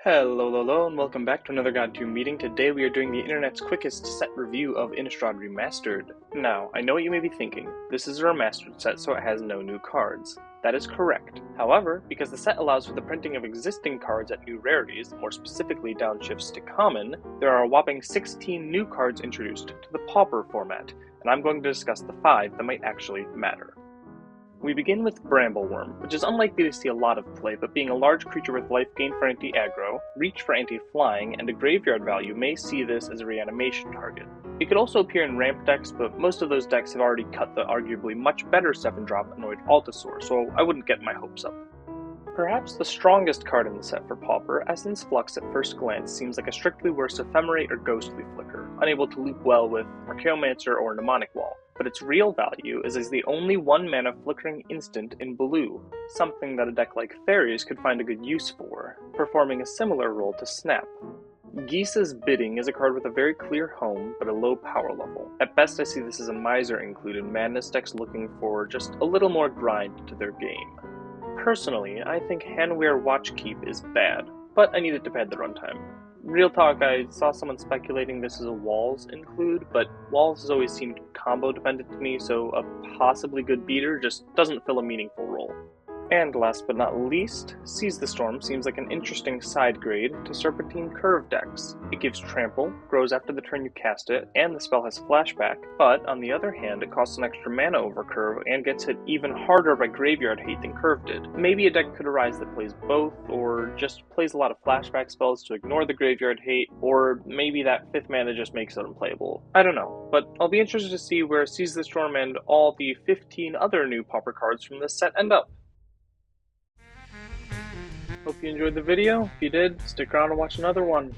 Hello, and welcome back to another God 2 meeting. Today we are doing the internet's quickest set review of Innistrad Remastered. Now, I know what you may be thinking. This is a remastered set, so it has no new cards. That is correct. However, because the set allows for the printing of existing cards at new rarities, more specifically downshifts to common, there are a whopping 16 new cards introduced to the Pauper format, and I'm going to discuss the 5 that might actually matter. We begin with Brambleworm, which is unlikely to see a lot of play, but being a large creature with life gain for anti-aggro, reach for anti-flying, and a graveyard value may see this as a reanimation target. It could also appear in ramp decks, but most of those decks have already cut the arguably much better 7-drop Annoyed Altasaur, so I wouldn't get my hopes up. Perhaps the strongest card in the set for Pauper, Essence Flux at first glance seems like a strictly worse Ephemerate or Ghostly Flicker, unable to loop well with Archaeomancer or Mnemonic Wall. But its real value is as the only 1-mana flickering instant in blue, something that a deck like Fairies could find a good use for, performing a similar role to Snap. Gisa's Bidding is a card with a very clear home, but a low power level. At best I see this as a Miser included Madness decks looking for just a little more grind to their game. Personally, I think Handwear Watchkeep is bad, but I need it to pad the runtime. Real talk, I saw someone speculating this is a Walls include, but Walls has always seemed combo dependent to me, so a possibly good beater just doesn't fill a meaningful role. And last but not least, Seize the Storm seems like an interesting side grade to Serpentine Curve decks. It gives Trample, grows after the turn you cast it, and the spell has Flashback, but on the other hand it costs an extra mana over Curve and gets hit even harder by Graveyard Hate than Curve did. Maybe a deck could arise that plays both, or just plays a lot of Flashback spells to ignore the Graveyard Hate, or maybe that 5th mana just makes it unplayable. I don't know, but I'll be interested to see where Seize the Storm and all the 15 other new Pauper cards from this set end up. Hope you enjoyed the video. If you did, stick around and watch another one.